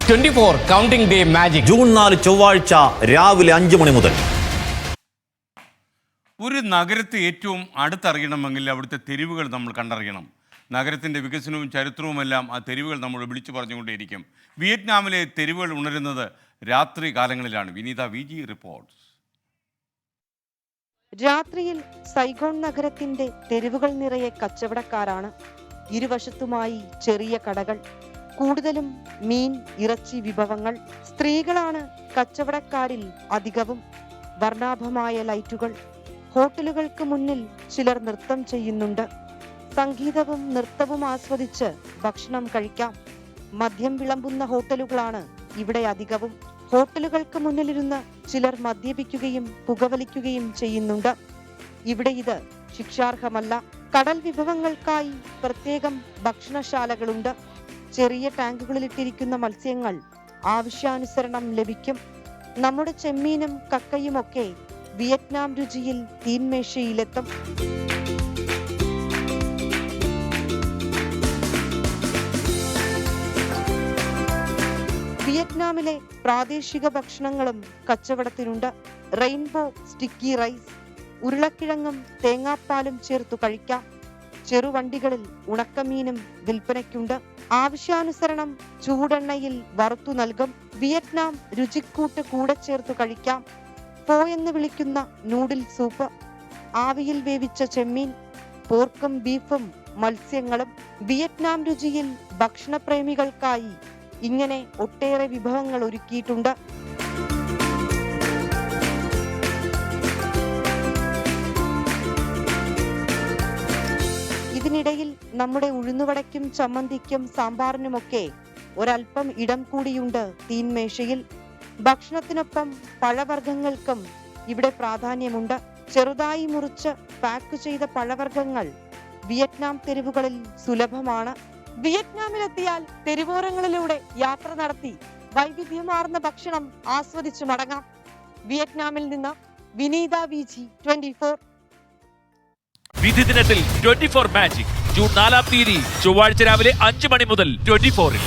24 counting day magic June 4 ചൊവ്വാഴ്ച രാവിലെ 5 മണി മുതൽ. ഒരു നഗരത്തെ ഏറ്റവും അടുത്തറിയണമെങ്കിൽ അവിടുത്തെ തെരുവുകൾ നമ്മൾ കണ്ടറിയണം. നഗരത്തിൻ്റെ വികസനവും ചരിത്രവുമെല്ലാം ആ തെരുവുകൾ നമ്മൾ വിളിച്ചു പറഞ്ഞുകൊണ്ടേയിരിക്കും. വിയറ്റ്നാമിലെ തെരുവുകൾ ഉണരുന്നത് രാത്രി കാലങ്ങളിലാണ്. വിനീത VG റിപ്പോർട്ട്സ്. രാത്രിയിൽ സൈഗോൺ നഗരത്തിന്റെ തെരുവുകൾ നിറയെ കച്ചവടക്കാരാണ്. ഇരുവശത്തുമായി ചെറിയ കടകൾ, കൂടുതലും മീൻ, ഇറച്ചി വിഭവങ്ങൾ. സ്ത്രീകളാണ് കച്ചവടക്കാരിൽ അധികവും. വർണ്ണാഭമായ ലൈറ്റുകൾ. ഹോട്ടലുകൾക്ക് മുന്നിൽ ചിലർ നൃത്തം ചെയ്യുന്നുണ്ട്. സംഗീതവും നൃത്തവും ആസ്വദിച്ച് ഭക്ഷണം കഴിക്കാം. മദ്യം വിളമ്പുന്ന ഹോട്ടലുകളാണ് ഇവിടെ അധികവും. ഹോട്ടലുകൾക്ക് മുന്നിലിരുന്ന് ചിലർ മദ്യപിക്കുകയും പുകവലിക്കുകയും ചെയ്യുന്നുണ്ട്. ഇവിടെ ഇത് ശിക്ഷാർഹമല്ല. കടൽ വിഭവങ്ങൾക്കായി പ്രത്യേകം ഭക്ഷണശാലകളുണ്ട്. ചെറിയ ടാങ്കുകളിലിട്ടിരിക്കുന്ന മത്സ്യങ്ങൾ ആവശ്യാനുസരണം ലഭിക്കും. നമ്മുടെ ചെമ്മീനും കക്കയുമൊക്കെ വിയറ്റ്നാം രുചിയിൽ തീൻമേശയിലെത്തും. വിയറ്റ്നാമിലെ പ്രാദേശിക ഭക്ഷണങ്ങളും കച്ചവടത്തിനുണ്ട്. റെയിൻബോ സ്റ്റിക്കി റൈസ്, ഉരുളക്കിഴങ്ങും തേങ്ങാപ്പാലും ചേർത്തു കഴിക്കാം. ചെറുവണ്ടികളിൽ ഉണക്കമീനും വിൽപ്പനയ്ക്കുണ്ട്. ആവശ്യാനുസരണം ചൂടെണ്ണയിൽ വറുത്തു നൽകും. വിയറ്റ്നാം രുചിക്കൂട്ട് കൂടെ ചേർത്തു കഴിക്കാം. ഫോ എന്ന് വിളിക്കുന്ന നൂഡിൽ സൂപ്പ്, ആവിയിൽ വേവിച്ച ചെമ്മീൻ, പോർക്കും ബീഫും മത്സ്യങ്ങളും. വിയറ്റ്നാം രുചിയിൽ ഭക്ഷണപ്രേമികൾക്കായി ഇങ്ങനെ ഒട്ടേറെ വിഭവങ്ങൾ ഒരുക്കിയിട്ടുണ്ട്. ഇതിനിടയിൽ നമ്മുടെ ഉഴുന്നുവടയ്ക്കും ചമ്മന്തിക്കും സാമ്പാറിനുമൊക്കെ ഒരൽപ്പം ഇടം കൂടിയുണ്ട് തീൻമേശയിൽ. ഭക്ഷണത്തിനൊപ്പം പഴവർഗ്ഗങ്ങൾക്കും ഇവിടെ പ്രാധാന്യമുണ്ട്. ചെറുതായി മുറിച്ച് പാക്ക് ചെയ്ത പഴവർഗ്ഗങ്ങൾ വിയറ്റ്നാം തെരുവുകളിൽ സുലഭമാണ്. വിയറ്റ്നാമിലെത്തിയാൽ തെരുവോരങ്ങളിലൂടെ യാത്ര നടത്തി വൈവിധ്യമാർന്ന ഭക്ഷണം ആസ്വദിച്ചു മടങ്ങാം. വിയറ്റ്നാമിൽ നിന്ന് വിനീത VG 24. വിധി ദിനത്തിൽ 24 മാജിക് ജൂൺ 4 ചൊവ്വാഴ്ച രാവിലെ 5 മണി മുതൽ 24-ൽ.